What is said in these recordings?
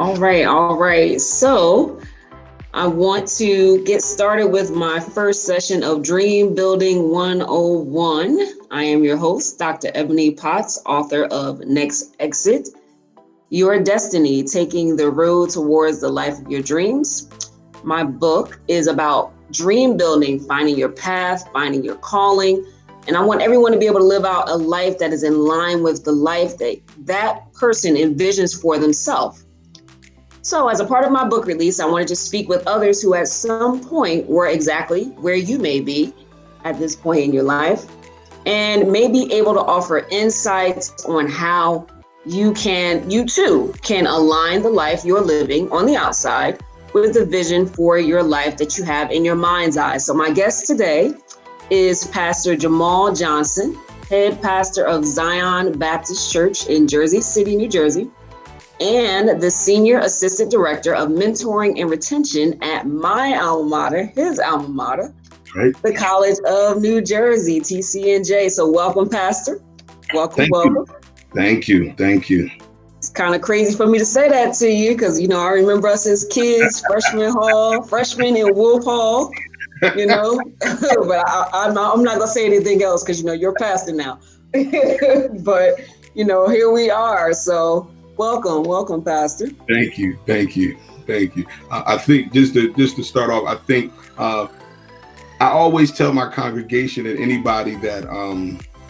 All right, all right. So I want to get started with my first session of Dream Building 101. I am your host, Dr. Ebony Potts, author of Next Exit, Your Destiny, Taking the Road Towards the Life of Your Dreams. My book is about dream building, finding your path, finding your calling. And I want everyone to be able to live out a life that is in line with the life that that person envisions for themselves. So as a part of my book release, I wanted to speak with others who at some point were exactly where you may be at this point in your life, and may be able to offer insights on how you too can align the life you're living on the outside with the vision for your life that you have in your mind's eye. So my guest today is Pastor Jamal Johnson, head pastor of Zion Baptist Church in Jersey City, New Jersey, and the Senior Assistant Director of Mentoring and Retention at my alma mater, his alma mater, right. The College of New Jersey, TCNJ. So welcome, Pastor. Welcome, welcome. Thank you. It's kind of crazy for me to say that to you because, I remember us as kids, freshmen in Wolf Hall, but I'm not going to say anything else because, you're pastor now. But, here we are. So welcome, Pastor. Thank you. I think just to start off, I think I always tell my congregation and anybody that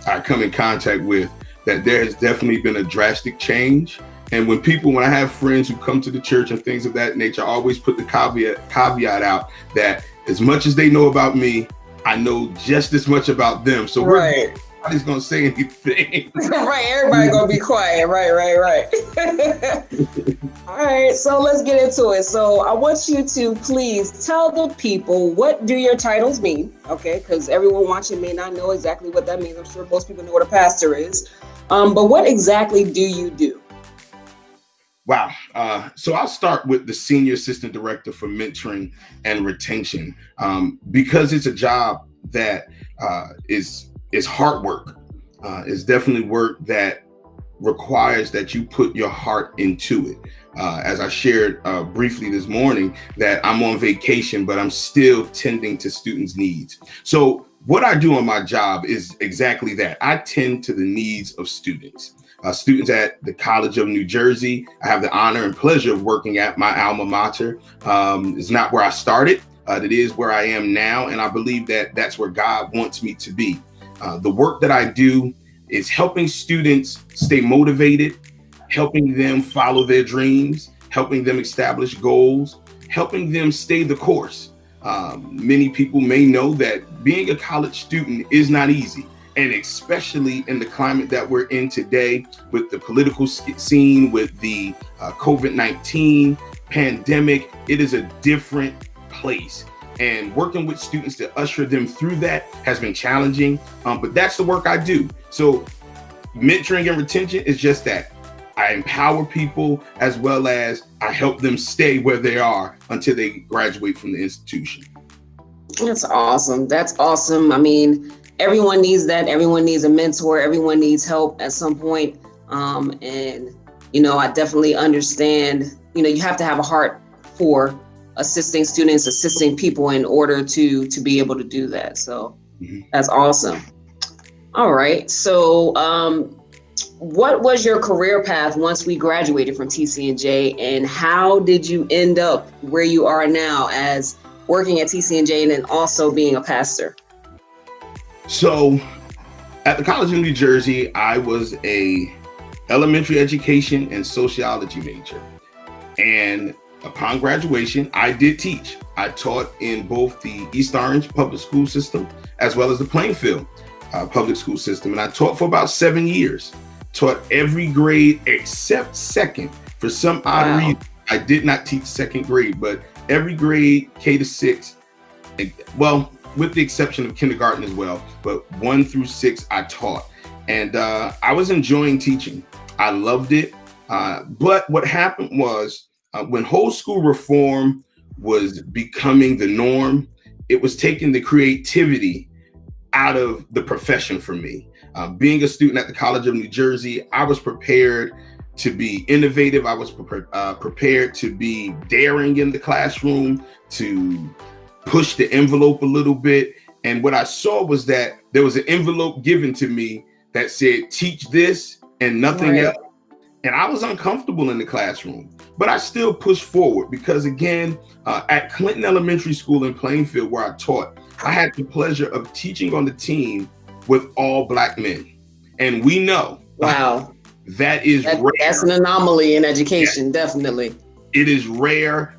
I come in contact with that there has definitely been a drastic change. And when I have friends who come to the church and things of that nature, I always put the caveat out that as much as they know about me, I know just as much about them. So nobody's gonna say anything. Right, everybody gonna be quiet. Right. All right, so let's get into it. So I want you to please tell the people, what do your titles mean? Okay, because everyone watching may not know exactly what that means. I'm sure most people know what a pastor is. But what exactly do you do? Wow. So I'll start with the Senior Assistant Director for Mentoring and Retention, because it's a job that is hard work. It's definitely work that requires that you put your heart into it. As I shared briefly this morning, that I'm on vacation, but I'm still tending to students' needs. So what I do on my job is exactly that. I tend to the needs of students. Students at the College of New Jersey. I have the honor and pleasure of working at my alma mater. It's not where I started. It is where I am now. And I believe that that's where God wants me to be. The work that I do is helping students stay motivated, helping them follow their dreams, helping them establish goals, helping them stay the course. Many people may know that being a college student is not easy. And especially in the climate that we're in today with the political scene, with the COVID-19 pandemic, it is a different place. And working with students to usher them through that has been challenging, but that's the work I do. So mentoring and retention is just that. I empower people as well as I help them stay where they are until they graduate from the institution. That's awesome. I mean, everyone needs that. Everyone needs a mentor. Everyone needs help at some point. And I definitely understand, you have to have a heart for assisting students, assisting people in order to be able to do that. So That's awesome. All right. So what was your career path once we graduated from TCNJ, and how did you end up where you are now as working at TCNJ and then also being a pastor? So at the College of New Jersey, I was a elementary education and sociology major. And upon graduation, I did teach. I taught in both the East Orange public school system as well as the Plainfield public school system. And I taught for about 7 years, taught every grade except second. For some odd reason, I did not teach second grade, but every grade, K to 6, well, with the exception of kindergarten as well, but 1 through 6 I taught. And I was enjoying teaching. I loved it. But what happened was when whole school reform was becoming the norm, it was taking the creativity out of the profession for me. Being a student at the College of New Jersey, I was prepared to be innovative. I was prepared to be daring in the classroom, to push the envelope a little bit. And what I saw was that there was an envelope given to me that said, teach this and nothing else. And I was uncomfortable in the classroom, but I still pushed forward because, again, at Clinton Elementary School in Plainfield, where I taught, I had the pleasure of teaching on the team with all Black men. And we know, wow, that's rare. That's an anomaly in education, definitely. It is rare.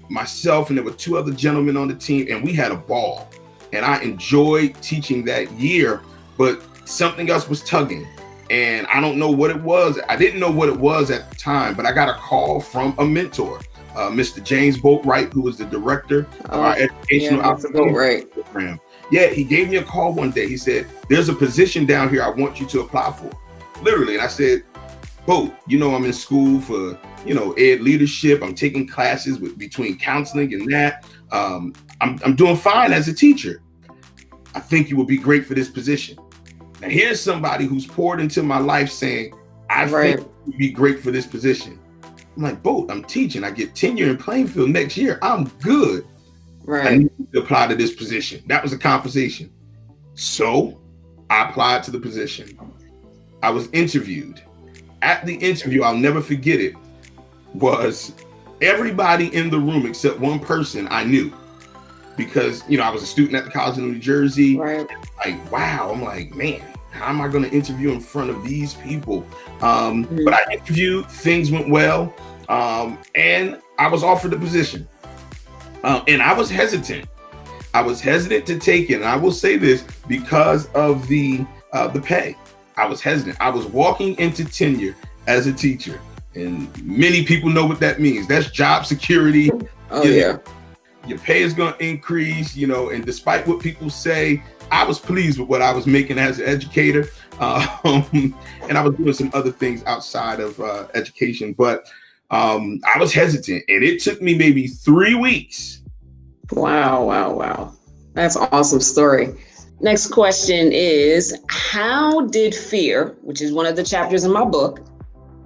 Myself and there were 2 other gentlemen on the team, and we had a ball. And I enjoyed teaching that year, but something else was tugging. And I don't know what it was. I didn't know what it was at the time, but I got a call from a mentor, Mr. James Boatwright, who was the director of our educational program. Yeah, he gave me a call one day. He said, there's a position down here I want you to apply for. Literally. And I said, Boat, I'm in school for, ed leadership. I'm taking classes between counseling and that. I'm doing fine as a teacher. I think you will be great for this position. Now, here's somebody who's poured into my life saying, I think you'd be great for this position. I'm like, Boat, I'm teaching. I get tenure in Plainfield next year. I'm good. I need to apply to this position. That was a conversation. So I applied to the position. I was interviewed. At the interview, I'll never forget it, was everybody in the room except one person I knew. Because, I was a student at the College of New Jersey. Like, wow. I'm like, man, how am I going to interview in front of these people? But I interviewed, things went well. And I was offered the position. And I was hesitant. I was hesitant to take it. And I will say this because of the pay. I was hesitant. I was walking into tenure as a teacher. And many people know what that means. That's job security. Your pay is going to increase, and despite what people say, I was pleased with what I was making as an educator. And I was doing some other things outside of education, but I was hesitant, and it took me maybe 3 weeks. Wow. That's an awesome story. Next question is, how did fear, which is one of the chapters in my book,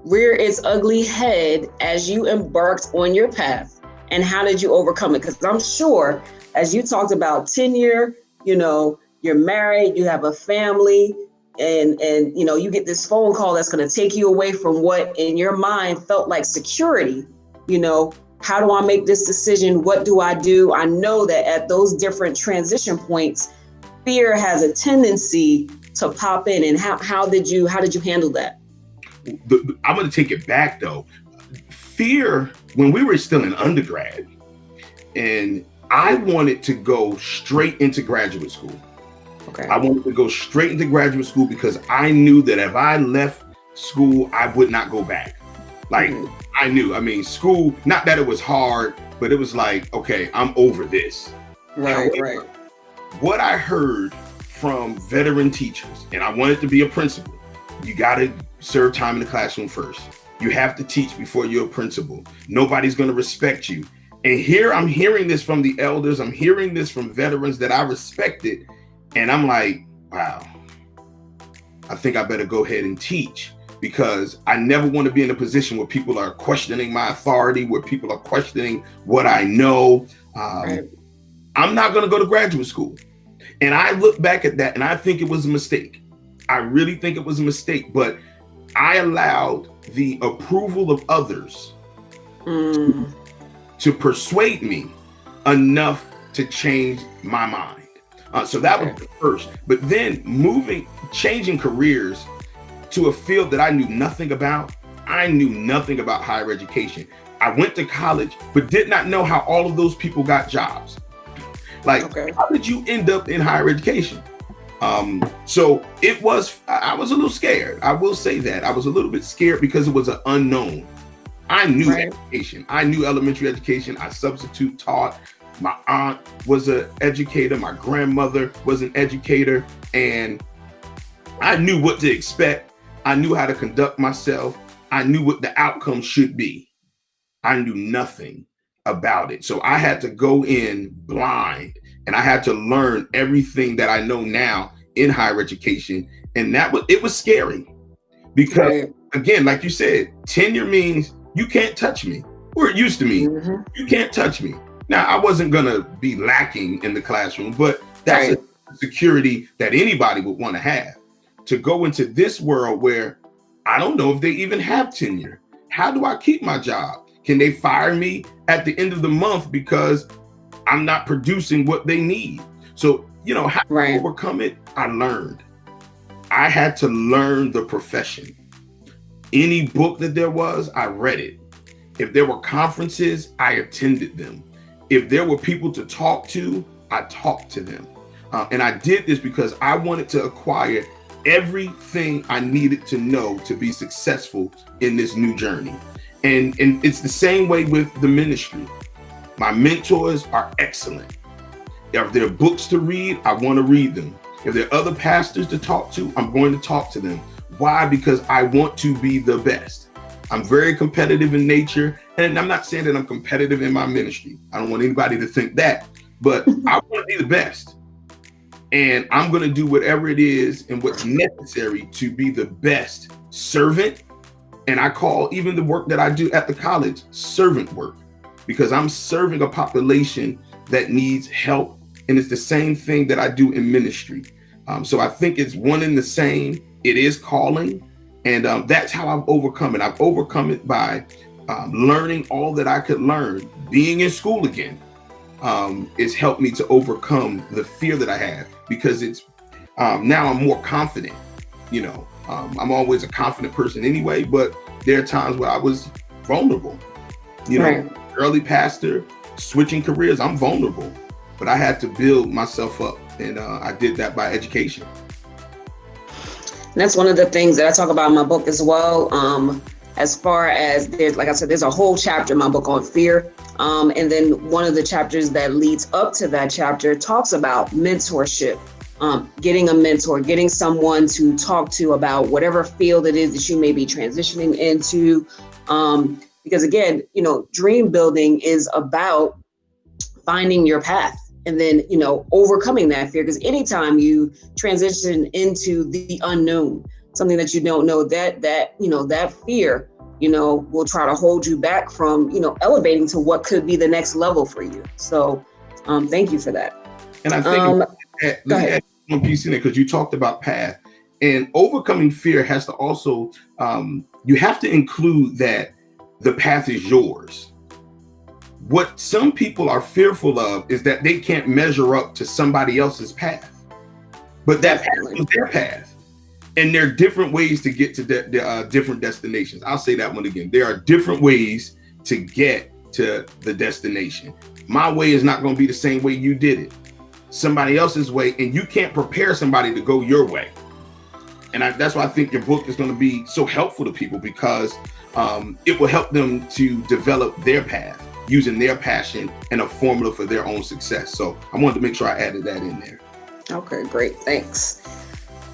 rear its ugly head as you embarked on your path? And how did you overcome it? Because I'm sure, as you talked about tenure, you're married, you have a family, and you get this phone call that's going to take you away from what in your mind felt like security. How do I make this decision? What do I do? I know that at those different transition points, fear has a tendency to pop in. And how did you handle that? I'm going to take it back though. Fear, when we were still in undergrad, and I wanted to go straight into graduate school. I wanted to go straight into graduate school because I knew that if I left school, I would not go back. Like, I knew, school, not that it was hard, but it was like, okay, I'm over this. Right. What I heard from veteran teachers, and I wanted to be a principal, you got to serve time in the classroom first. You have to teach before you're a principal. Nobody's going to respect you. And here I'm hearing this from the elders. I'm hearing this from veterans that I respected. And I'm like, wow, I think I better go ahead and teach, because I never want to be in a position where people are questioning my authority, where people are questioning what I know. I'm not going to go to graduate school. And I look back at that and I think it was a mistake. I really think it was a mistake, but I allowed the approval of others to persuade me enough to change my mind. So that was the first. But then changing careers to a field that I knew nothing about. I knew nothing about higher education. I went to college, but did not know how all of those people got jobs. How did you end up in higher education? So I was a little scared. I will say that I was a little bit scared because it was an unknown. I knew education. I knew elementary education. I substitute taught. My aunt was an educator. My grandmother was an educator, and I knew what to expect. I knew how to conduct myself. I knew what the outcome should be. I knew nothing about it. So I had to go in blind, and I had to learn everything that I know now in higher education. And it was scary because again, like you said, tenure means you can't touch me, or it used to mean you can't touch me. Now, I wasn't going to be lacking in the classroom, but that's a security that anybody would want to have. To go into this world where I don't know if they even have tenure. How do I keep my job? Can they fire me at the end of the month because I'm not producing what they need? So, how to overcome it, I learned. I had to learn the profession. Any book that there was, I read it. If there were conferences, I attended them. If there were people to talk to, I talked to them. And I did this because I wanted to acquire everything I needed to know to be successful in this new journey. And it's the same way with the ministry. My mentors are excellent. If there are books to read, I want to read them. If there are other pastors to talk to, I'm going to talk to them. Why? Because I want to be the best. I'm very competitive in nature. And I'm not saying that I'm competitive in my ministry. I don't want anybody to think that, but I want to be the best. And I'm going to do whatever it is and what's necessary to be the best servant. And I call even the work that I do at the college servant work, because I'm serving a population that needs help. And it's the same thing that I do in ministry. So I think it's one and the same. It is calling. And that's how I've overcome it. I've overcome it by learning all that I could learn. Being in school again has helped me to overcome the fear that I have, because it's now I'm more confident. I'm always a confident person anyway, but there are times where I was vulnerable. Early pastor, switching careers, I'm vulnerable, but I had to build myself up, and I did that by education. And that's one of the things that I talk about in my book as well. As far as like I said, there's a whole chapter in my book on fear. And then one of the chapters that leads up to that chapter talks about mentorship, getting a mentor, getting someone to talk to about whatever field it is that you may be transitioning into. Because again, dream building is about finding your path. And then, overcoming that fear, because anytime you transition into the unknown, something that you don't know, that fear, will try to hold you back from, elevating to what could be the next level for you. So thank you for that. And I think let me add one piece in there, because you talked about path, and overcoming fear has to also, you have to include that the path is yours. What some people are fearful of is that they can't measure up to somebody else's path, but that path is their path. And there are different ways to get to different destinations. I'll say that one again. There are different ways to get to the destination. My way is not going to be the same way you did it. Somebody else's way, and you can't prepare somebody to go your way. And that's why I think your book is going to be so helpful to people, because it will help them to develop their path using their passion and a formula for their own success. So I wanted to make sure I added that in there. Okay, great. Thanks.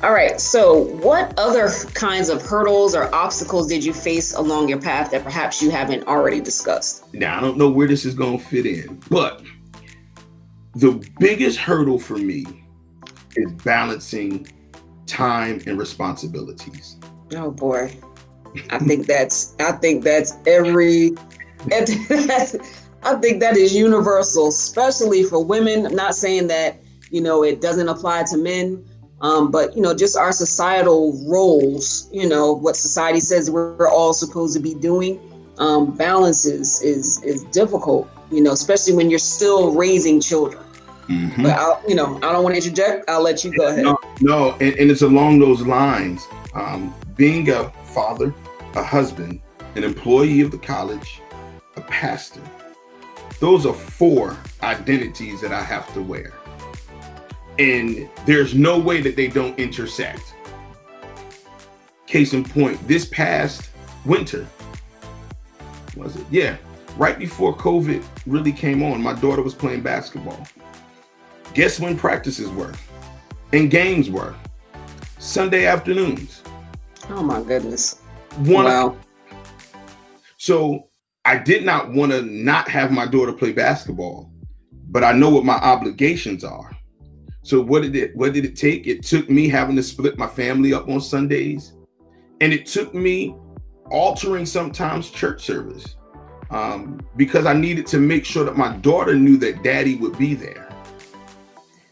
All right. So what other kinds of hurdles or obstacles did you face along your path that perhaps you haven't already discussed? Now, I don't know where this is going to fit in, but the biggest hurdle for me is balancing time and responsibilities. Oh boy. I think that's every I think that is universal, especially for women. I'm not saying that, it doesn't apply to men, but, just our societal roles, what society says we're all supposed to be doing. Balance is difficult, especially when you're still raising children. Mm-hmm. But I don't want to interject. I'll let you go ahead. No, and it's along those lines. Being a father, a husband, an employee of the college, a pastor. Those are 4 identities that I have to wear. And there's no way that they don't intersect. Case in point, this past winter, was it? Yeah, right before COVID really came on, my daughter was playing basketball. Guess when practices were and games were? Sunday afternoons. Oh my goodness. Wow. So I did not want to not have my daughter play basketball, but I know what my obligations are. So what did it take? It took me having to split my family up on Sundays. And it took me altering sometimes church service, because I needed to make sure that my daughter knew that daddy would be there.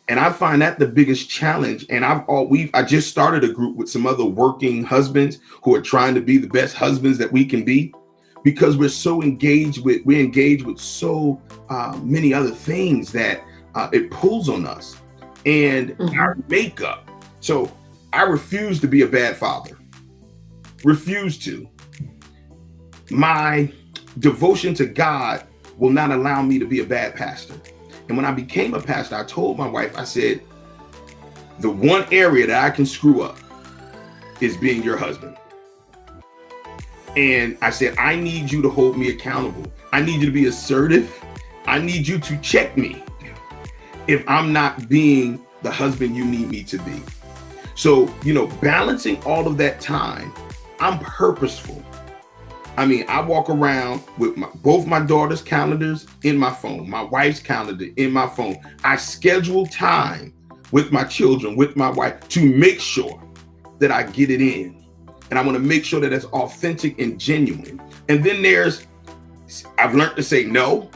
And I find that the biggest challenge. And I just started a group with some other working husbands who are trying to be the best husbands that we can be, because we engage with so many other things that it pulls on us and our makeup. So I refuse to be a bad father. Refuse to. My devotion to God will not allow me to be a bad pastor. And when I became a pastor, I told my wife, I said, the one area that I can screw up is being your husband. And I said, I need you to hold me accountable. I need you to be assertive. I need you to check me if I'm not being the husband you need me to be. So, balancing all of that time, I'm purposeful. I mean, I walk around with both my daughter's calendars in my phone, my wife's calendar in my phone. I schedule time with my children, with my wife, to make sure that I get it in. And I want to make sure that it's authentic and genuine. And then I've learned to say no.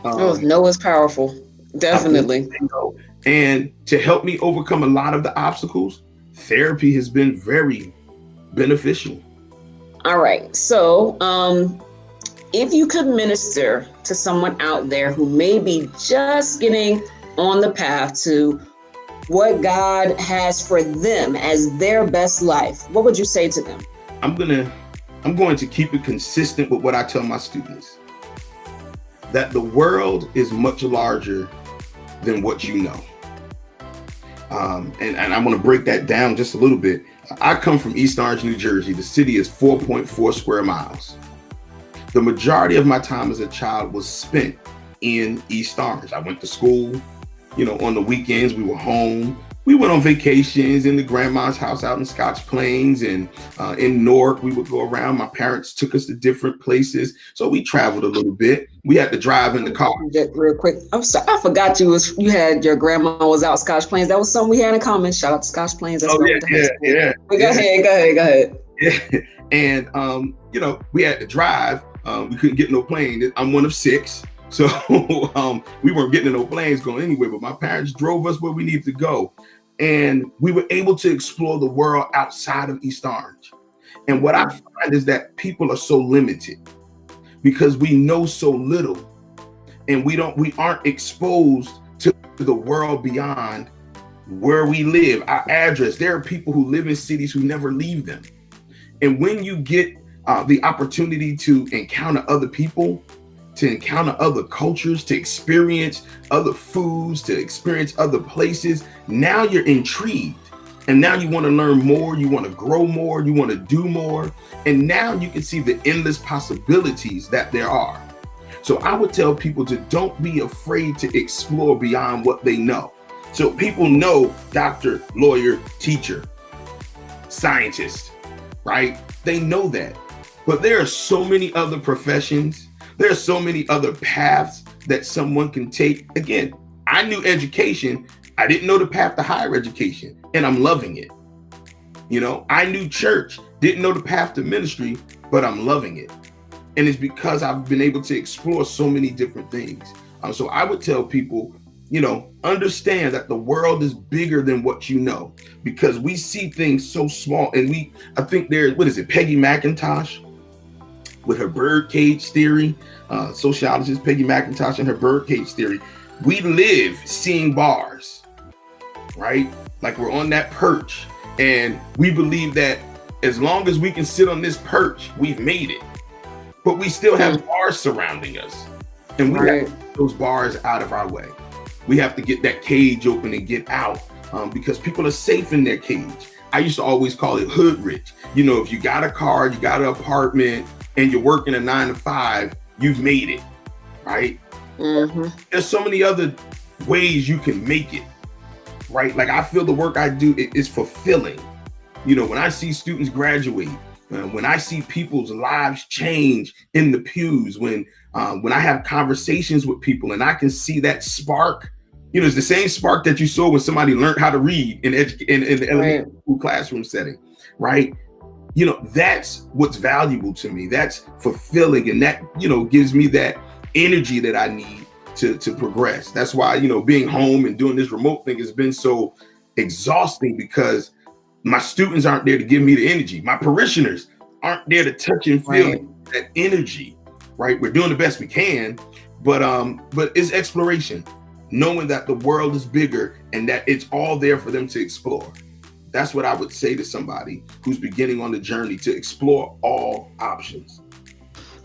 No is powerful. Definitely. And to help me overcome a lot of the obstacles, therapy has been very beneficial. All right. So, if you could minister to someone out there who may be just getting on the path to what God has for them as their best life, what would you say to them? I'm going to keep it consistent with what I tell my students, that the world is much larger than what you know. And I want to break that down just a little bit. I come from East Orange, New Jersey. The city is 4.4 square miles. The majority of my time as a child was spent in East Orange. I went to school, on the weekends we were home. We went on vacations in the grandma's house out in Scotch Plains, and in Newark, we would go around. My parents took us to different places. So we traveled a little bit. We had to drive in the car. Real quick. I'm sorry. I forgot you had your grandma was out Scotch Plains. That was something we had in common. Shout out to Scotch Plains. That's yeah. Go ahead. Yeah. And, we had to drive. We couldn't get no plane. I'm one of 6. So we weren't getting no planes going anywhere, but my parents drove us where we needed to go. And we were able to explore the world outside of East Orange. And what I find is that people are so limited because we know so little, and we aren't exposed to the world beyond where we live, our address. There are people who live in cities who never leave them. And when you get the opportunity to encounter other people, to encounter other cultures, to experience other foods, to experience other places, now you're intrigued. And now you want to learn more, you want to grow more, you want to do more. And now you can see the endless possibilities that there are. So I would tell people to don't be afraid to explore beyond what they know. So people know doctor, lawyer, teacher, scientist, right? They know that. But there are so many other professions. There are so many other paths that someone can take. Again, I knew education. I didn't know the path to higher education, and I'm loving it. I knew church, didn't know the path to ministry, but I'm loving it. And it's because I've been able to explore so many different things. So I would tell people, understand that the world is bigger than what you know, because we see things so small. And I think Peggy McIntosh, with her birdcage theory, sociologist Peggy McIntosh and her birdcage theory, we live seeing bars, right? Like we're on that perch, and we believe that as long as we can sit on this perch, we've made it. But we still have bars surrounding us, and we have to get those bars out of our way. We have to get that cage open and get out, because people are safe in their cage. I used to always call it hood rich. If you got a car, you got an apartment, and you're working a 9 to 5, you've made it, right? There's so many other ways you can make it, right? Like I feel the work I do is fulfilling. When I see students graduate, when I see people's lives change in the pews, when I have conversations with people and I can see that spark, it's the same spark that you saw when somebody learned how to read in the elementary school classroom setting, right? that's what's valuable to me. That's fulfilling. And that, gives me that energy that I need to progress. That's why, being home and doing this remote thing has been so exhausting, because my students aren't there to give me the energy. My parishioners aren't there to touch and feel that energy, right? We're doing the best we can, but it's exploration, knowing that the world is bigger and that it's all there for them to explore. That's what I would say to somebody who's beginning on the journey, to explore all options.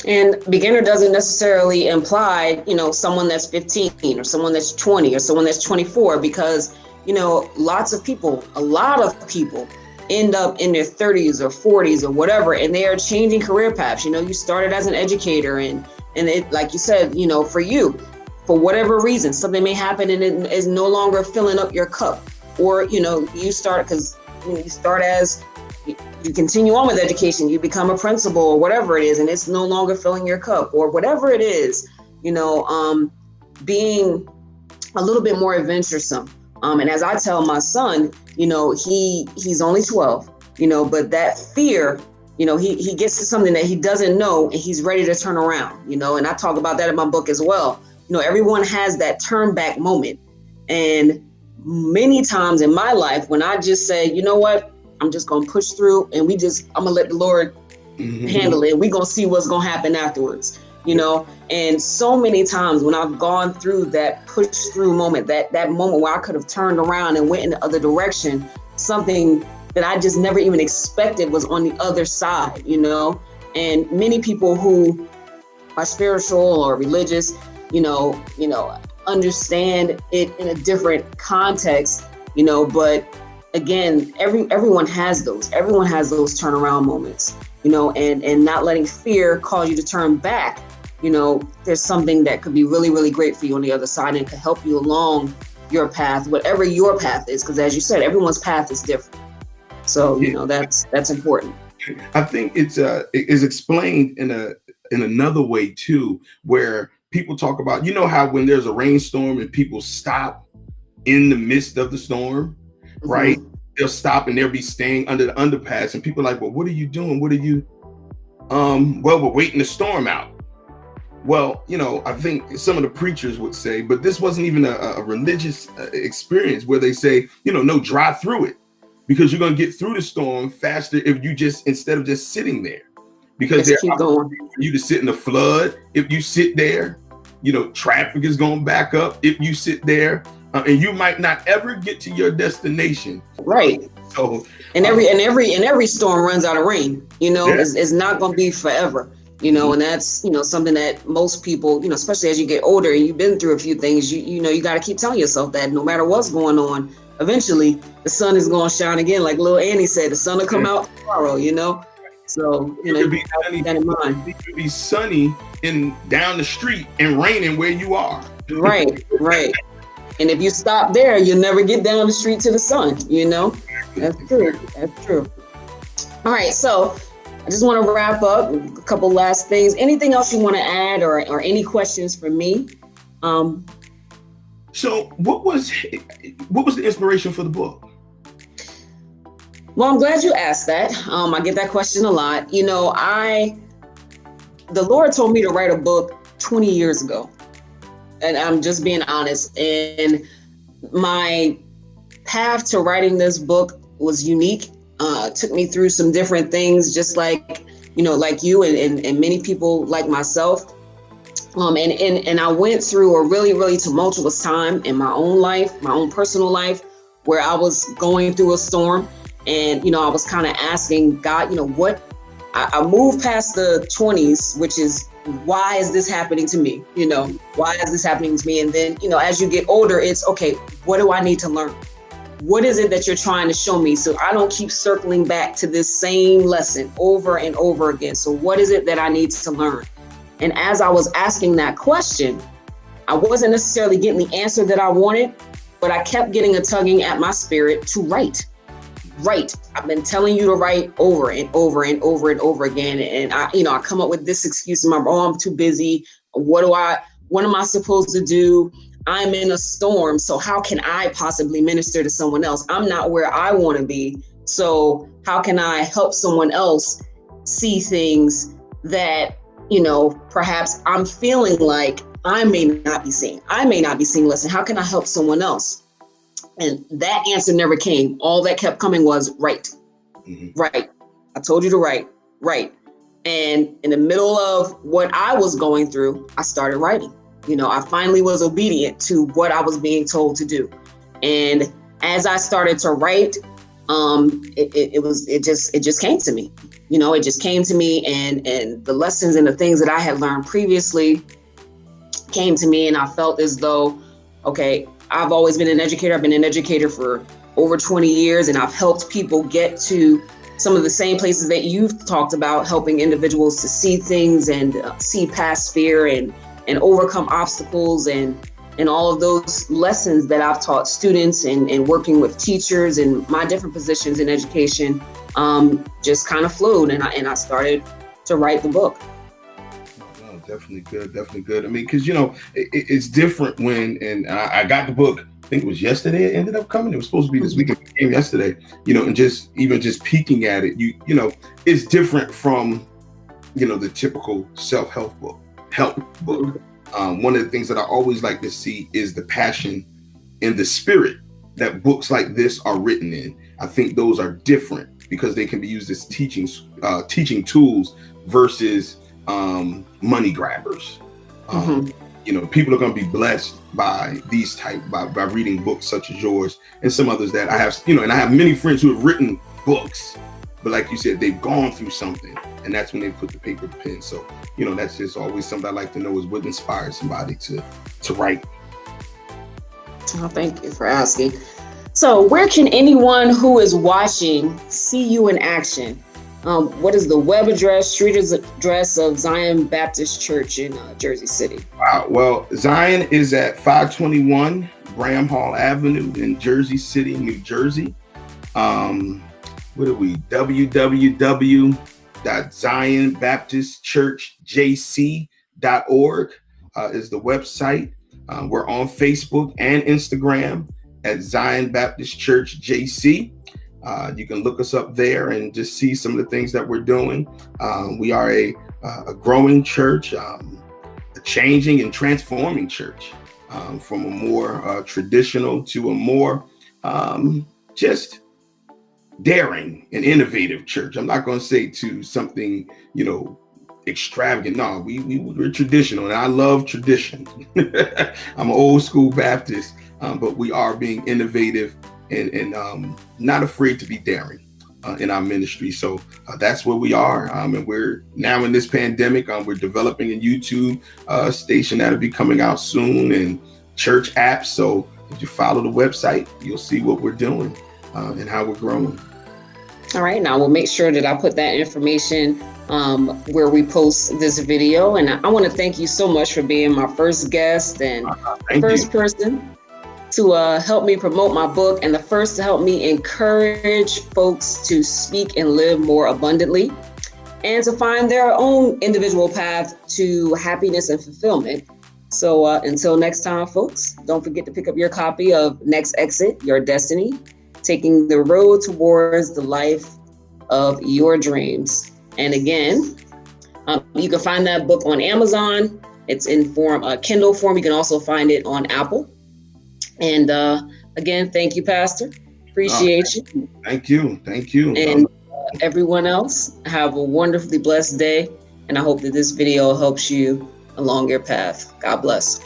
And beginner doesn't necessarily imply, someone that's 15 or someone that's 20 or someone that's 24, because, a lot of people end up in their 30s or 40s or whatever, and they are changing career paths. You started as an educator, and it, like you said, for you, for whatever reason, something may happen and it is no longer filling up your cup. Or, you start as, you continue on with education, you become a principal or whatever it is, and it's no longer filling your cup or whatever it is, being a little bit more adventuresome. And as I tell my son, he's only 12, but that fear, he gets to something that he doesn't know and he's ready to turn around, and I talk about that in my book as well. Everyone has that turn back moment. And many times in my life when I just say, you know what, I'm just going to push through, and I'm going to let the Lord handle it. We're going to see what's going to happen afterwards, and so many times when I've gone through that push through moment, that moment where I could have turned around and went in the other direction, something that I just never even expected was on the other side, and many people who are spiritual or religious, understand it in a different context, but again, everyone has those turnaround moments, and not letting fear cause you to turn back. There's something that could be really, really great for you on the other side and could help you along your path, whatever your path is, because as you said, everyone's path is different. So, that's important. I think it is explained in another way too, where people talk about, how when there's a rainstorm and people stop in the midst of the storm, right? They'll stop and they'll be staying under the underpass, and people are like, well, what are you doing? What are you? Well, we're waiting the storm out. Well, I think some of the preachers would say, but this wasn't even a religious experience where they say, no, drive through it, because you're going to get through the storm faster if you instead of just sitting there, because there's opportunity for you to sit in the flood. If you sit there, traffic is going back up if you sit there, and you might not ever get to your destination. Right. So, and every storm runs out of rain. It's not going to be forever. And that's, something that most people, especially as you get older and you've been through a few things, you got to keep telling yourself that no matter what's going on, eventually the sun is going to shine again. Like little Annie said, the sun will come out tomorrow, So, you keep that in mind. It could be sunny down the street and raining where you are. Right. And if you stop there, you'll never get down the street to the sun, That's true. All right. So I just want to wrap up with a couple last things. Anything else you want to add or any questions for me? So what was the inspiration for the book? Well, I'm glad you asked that. I get that question a lot. The Lord told me to write a book 20 years ago. And I'm just being honest. And my path to writing this book was unique. Took me through some different things, just like, like you and many people like myself. And I went through a really, really tumultuous time in my own life, my own personal life, where I was going through a storm. And, I was kind of asking God, what I moved past the 20s, which is, why is this happening to me? Why is this happening to me? And then, as you get older, it's okay, what do I need to learn? What is it that you're trying to show me so I don't keep circling back to this same lesson over and over again? So what is it that I need to learn? And as I was asking that question, I wasn't necessarily getting the answer that I wanted, but I kept getting a tugging at my spirit to write. I've been telling you to write over and over and over and over again. And I come up with this excuse in my, I'm too busy. What am I supposed to do? I'm in a storm. So how can I possibly minister to someone else? I'm not where I want to be. So how can I help someone else see things that, you know, perhaps I'm feeling like I may not be seeing? I may not be seeing. Listen, how can I help someone else? And that answer never came. All that kept coming was right, right. I told you to write, right. And in the middle of what I was going through, I started writing. You know, I finally was obedient to what I was being told to do. And as I started to write, it just came to me. You know, it just came to me, and the lessons and the things that I had learned previously came to me, and I felt as though, okay, I've always been an educator. I've been an educator for over 20 years, and I've helped people get to some of the same places that you've talked about, helping individuals to see things and see past fear and overcome obstacles and all of those lessons that I've taught students and working with teachers and my different positions in education just kind of flowed, and I started to write the book. Oh, definitely good. Definitely good. I mean, because, you know, it's different when, and I got the book, I think it was yesterday. It ended up coming. It was supposed to be this weekend. It came yesterday, you know, and just peeking at it, you know, it's different from, you know, the typical self-help book. One of the things that I always like to see is the passion and the spirit that books like this are written in. I think those are different because they can be used as teaching tools versus money grabbers. You know, people are going to be blessed by these by reading books such as yours and some others that I have, you know, and I have many friends who have written books, but like you said, they've gone through something, and that's when they put the paper to pen. So, you know, that's just always something I like to know is what inspires somebody to write. Oh, thank you for asking. So where can anyone who is watching see you in action? What is the web address, street address of Zion Baptist Church in Jersey City? Wow. Well, Zion is at 521 Graham Hall Avenue in Jersey City, New Jersey. What are we? www.zionbaptistchurchjc.org is the website. We're on Facebook and Instagram at Zion Baptist Church JC. You can look us up there and just see some of the things that we're doing. We are a growing church, a changing and transforming church, from a more traditional to a more just daring and innovative church. I'm not going to say to something, you know, extravagant. No, we're traditional, and I love tradition. I'm an old school Baptist, but we are being innovative and not afraid to be daring in our ministry. So that's where we are. And we're now in this pandemic, we're developing a YouTube station that'll be coming out soon, and church apps. So if you follow the website, you'll see what we're doing and how we're growing. All right, now we'll make sure that I put that information where we post this video. And I want to thank you so much for being my first guest and first person to help me promote my book, and the first to help me encourage folks to speak and live more abundantly and to find their own individual path to happiness and fulfillment. So until next time, folks, don't forget to pick up your copy of Next Exit, Your Destiny, Taking the Road Towards the Life of Your Dreams. And again, you can find that book on Amazon. It's in Kindle form. You can also find it on Apple. And again, thank you, Pastor. Appreciate you. Thank you. And everyone else, have a wonderfully blessed day. And I hope that this video helps you along your path. God bless.